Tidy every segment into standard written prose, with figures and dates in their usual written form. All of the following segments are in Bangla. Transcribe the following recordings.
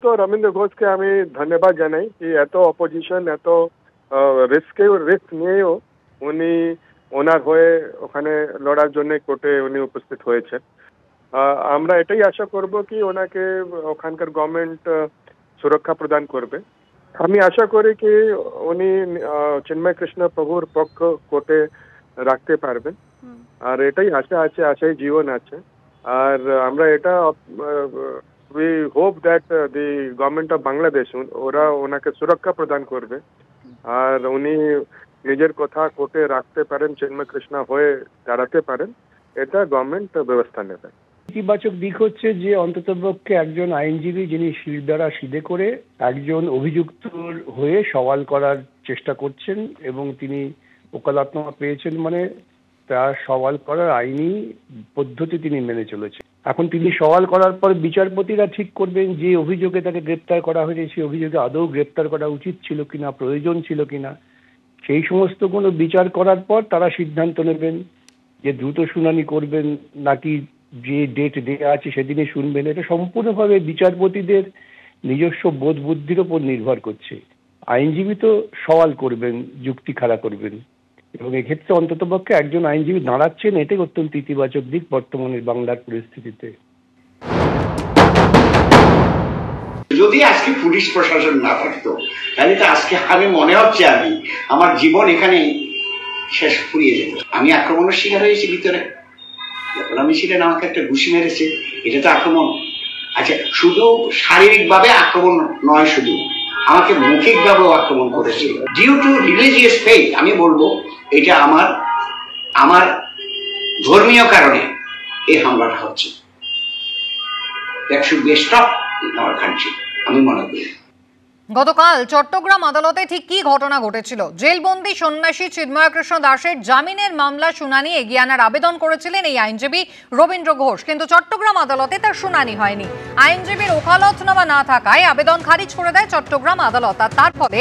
তো রবীন্দ্র ঘোষকে আমি ধন্যবাদ জানাই কি এত অপোজিশন এত রিস্ক নিয়েও উনি ওনার হয়ে ওখানে লড়ার জন্য কোর্টে উনি উপস্থিত হয়েছেন। আমরা এটাই আশা করব কি ওনাকে ওখানকার গভর্নমেন্ট সুরক্ষা প্রদান করবে। আমি আশা করি কি উনি চিন্ময় কৃষ্ণ প্রভুর পক্ষ কোর্টে রাখতে পারবেন, আর এটাই আশা আছে, আশাই জীবন আছে। আর আমরা এটা we hope that the government of Bangladesh ওরা ওনাকে সুরক্ষা প্রদান করবে আর উনি নিজের কথা কোর্টে রাখতে পারেন, চিন্ময় কৃষ্ণ হয়ে দাঁড়াতে পারেন, এটা গভর্নমেন্ট ব্যবস্থা নেবে। ইতিবাচক দিক হচ্ছে যে অন্ততপক্ষে একজন আইনজীবী যিনি শিরদাঁড়া সিধে করে একজন অভিযুক্তর হয়ে সওয়াল করার চেষ্টা করছেন এবং তিনি ওকালতনামা পেয়েছেন, মানে তার সওয়াল করার আইনি পদ্ধতি তিনি মেনে চলেছেন। এখন তিনি সওয়াল করার পর বিচারপতিরা ঠিক করবেন যে অভিযোগে তাকে গ্রেপ্তার করা হয়েছে সেই অভিযোগে আদৌ গ্রেপ্তার করা উচিত ছিল কিনা, প্রয়োজন ছিল কিনা, সেই সমস্ত কোনো বিচার করার পর তারা সিদ্ধান্ত নেবেন যে দ্রুত শুনানি করবেন নাকি যে ডেট দেওয়া আছে সেদিনে শুনবেন। এটা সম্পূর্ণভাবে বিচারপতিদের নিজস্ব বোধ বুদ্ধির ওপর নির্ভর করছে। আইনজীবী তো সওয়াল করবেন, যুক্তি খাড়া করবেন, এবং এক্ষেত্রে অন্ততপক্ষে একজন আইনজীবী দাঁড়াচ্ছেন, এটাই অত্যন্ত ইতিবাচক দিক বর্তমানে বাংলার পরিস্থিতিতে। যদি আজকে পুলিশ প্রশাসন না থাকতো তাহলে তো আজকে আমি মনে হচ্ছে আমার জীবন এখানে শেষ ফুরিয়ে যেত। আমি আক্রমণের শিকার হয়েছি ভিতরে, আমি ছিলেন আমাকে একটা ঘুষি মেরেছে, এটা তো আক্রমণ। আচ্ছা, শুধু শারীরিক ভাবে আক্রমণ নয়, শুধু আমাকে মৌখিক ভাবেও আক্রমণ করেছিল ডিউ টু রিলিজিয়াস ফেথ। আমি বলবো এটা আমার ধর্মীয় কারণে এই হামলাটা হচ্ছে। That should be stop in our country, আমি মনে করি। গতকাল চট্টগ্রাম আদালতে ঠিক কি ঘটনা ঘটেছিল? জেলবন্দি সন্ন্যাসী চিন্ময় কৃষ্ণ দাসের জামিনের মামলা শুনানি এগিয়ে আনার আবেদন করেছিলেন এই আইনজীবী রবীন্দ্র ঘোষ, কিন্তু চট্টগ্রাম আদালতে তার শুনানি হয়নি। আইনজীবীর ওকালতনামা না থাকায় আবেদন খারিজ করে দেয় চট্টগ্রাম আদালত, আর তার ফলে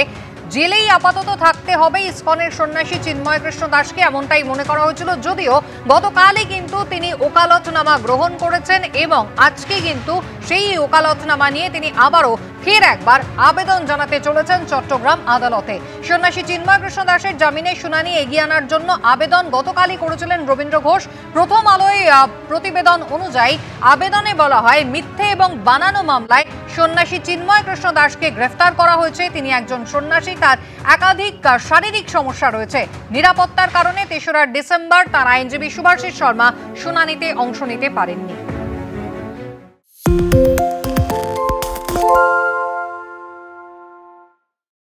জেলেই আপাতত থাকতে হবে ইসকনের সন্ন্যাসী চিন্ময় কৃষ্ণ দাসকে, এমনটাই মনে করা হয়েছিল। যদিও গতকালই কিন্তু তিনি ওকালতনামা গ্রহণ করেছেন এবং আজকে কিন্তু সেই ওকালতনামা নিয়ে তিনি আবারও ফের একবার আবেদন জানাতে চলেছেন চট্টগ্রাম আদালতে। সন্ন্যাসী চিন্ময় কৃষ্ণ দাসের জামিনের শুনানি এগিয়ে আনার জন্য আবেদন গতকালই করেছিলেন রবীন্দ্র ঘোষ। প্রথম আলোয় প্রতিবেদন অনুযায়ী আবেদনে বলা হয় মিথ্যে এবং বানানো মামলায় সন্ন্যাসী চিন্ময় কৃষ্ণ দাসকে গ্রেফতার করা হয়েছে। তিনি একজন সন্ন্যাসী, তার একাধিক শারীরিক সমস্যা রয়েছে। নিরাপত্তার কারণে ৩রা ডিসেম্বর তার আইনজীবী শুভাশিস শর্মা শুনানিতে অংশ নিতে পারেননি।